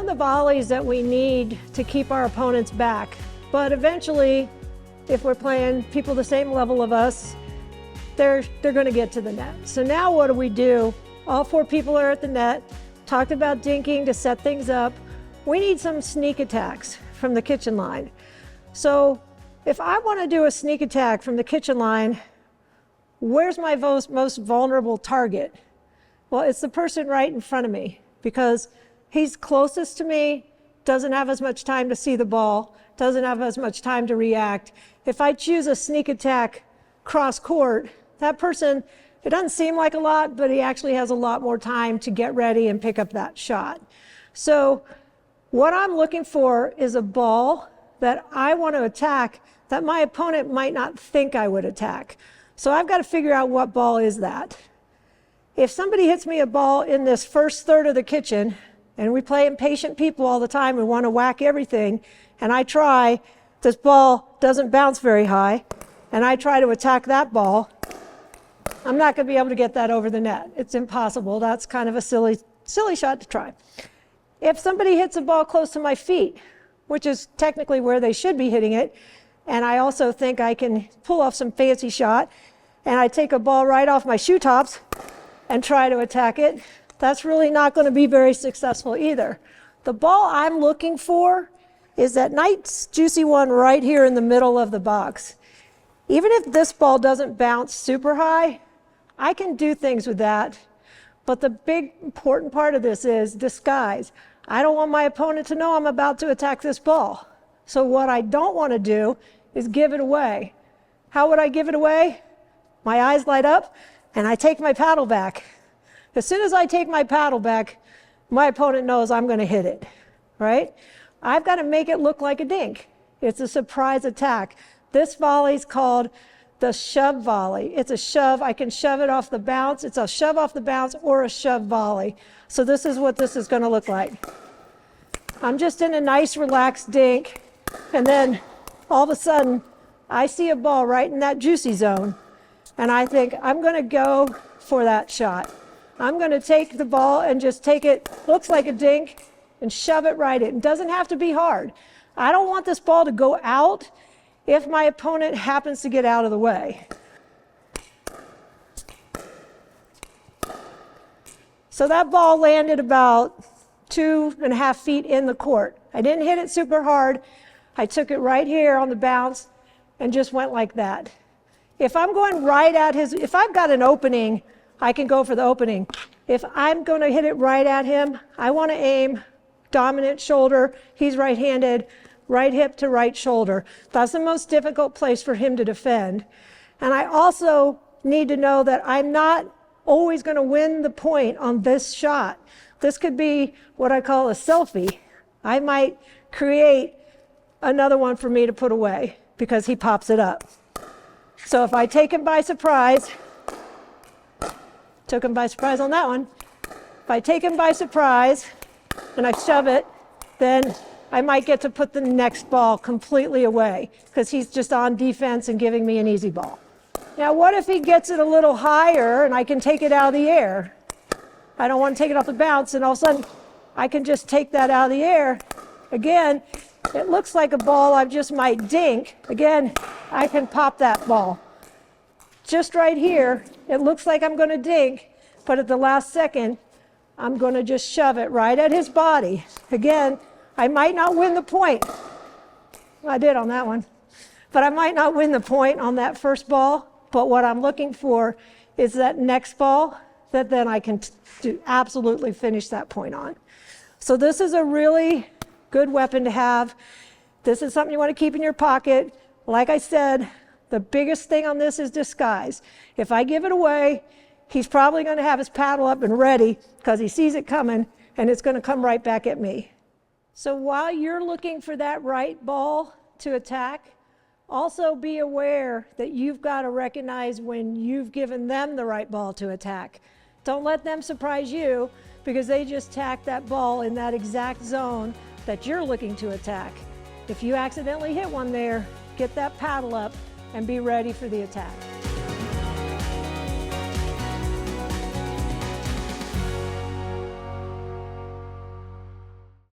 have the volleys that we need to keep our opponents back, but eventually, if we're playing people the same level of us, they're going to get to the net. So now what do? All 4 people are at the net, talked about dinking to set things up. We need some sneak attacks from the kitchen line. So if I want to do a sneak attack from the kitchen line, where's my most vulnerable target? Well, it's the person right in front of me, because he's closest to me, doesn't have as much time to see the ball, doesn't have as much time to react. If I choose a sneak attack cross court, that person, it doesn't seem like a lot, but he actually has a lot more time to get ready and pick up that shot. So what I'm looking for is a ball that I want to attack that my opponent might not think I would attack. So I've got to figure out what ball is that. If somebody hits me a ball in this first third of the kitchen, and we play impatient people all the time and want to whack everything, and I try, this ball doesn't bounce very high, and I try to attack that ball, I'm not going to be able to get that over the net. It's impossible. That's kind of a silly shot to try. If somebody hits a ball close to my feet, which is technically where they should be hitting it, and I also think I can pull off some fancy shot, and I take a ball right off my shoe tops and try to attack it, that's really not going to be very successful either. The ball I'm looking for is that nice juicy one right here in the middle of the box. Even if this ball doesn't bounce super high, I can do things with that. But the big important part of this is disguise. I don't want my opponent to know I'm about to attack this ball. So what I don't want to do is give it away. How would I give it away? My eyes light up and I take my paddle back. As soon as I take my paddle back, my opponent knows I'm going to hit it, right? I've got to make it look like a dink. It's a surprise attack. This volley is called the shove volley. It's a shove. I can shove it off the bounce. It's a shove off the bounce or a shove volley. So this is what this is going to look like. I'm just in a nice relaxed dink, and then all of a sudden I see a ball right in that juicy zone, and I think I'm going to go for that shot. I'm going to take the ball and just take it, looks like a dink, and shove it right in. It doesn't have to be hard. I don't want this ball to go out if my opponent happens to get out of the way. So that ball landed about 2.5 feet in the court. I didn't hit it super hard. I took it right here on the bounce and just went like that. If I'm going right at his, if I've got an opening, I can go for the opening. If I'm going to hit it right at him, I want to aim dominant shoulder. He's right-handed, right hip to right shoulder. That's the most difficult place for him to defend. And I also need to know that I'm not always going to win the point on this shot. This could be what I call a selfie. I might create another one for me to put away because he pops it up. So if I take him by surprise, took him by surprise on that one. If I take him by surprise and I shove it, then I might get to put the next ball completely away because he's just on defense and giving me an easy ball. Now, what if he gets it a little higher and I can take it out of the air? I don't want to take it off the bounce, and all of a sudden I can just take that out of the air. Again, it looks like a ball I just might dink. Again, I can pop that ball. Just right here, it looks like I'm going to dink, but at the last second, I'm going to just shove it right at his body. Again, I might not win the point. I did on that one. But I might not win the point on that first ball, but what I'm looking for is that next ball that then I can absolutely finish that point on. So this is a really good weapon to have. This is something you want to keep in your pocket. Like I said, the biggest thing on this is disguise. If I give it away, he's probably going to have his paddle up and ready because he sees it coming, and it's going to come right back at me. So while you're looking for that right ball to attack, also be aware that you've got to recognize when you've given them the right ball to attack. Don't let them surprise you because they just tacked that ball in that exact zone that you're looking to attack. If you accidentally hit one there, get that paddle up and be ready for the attack.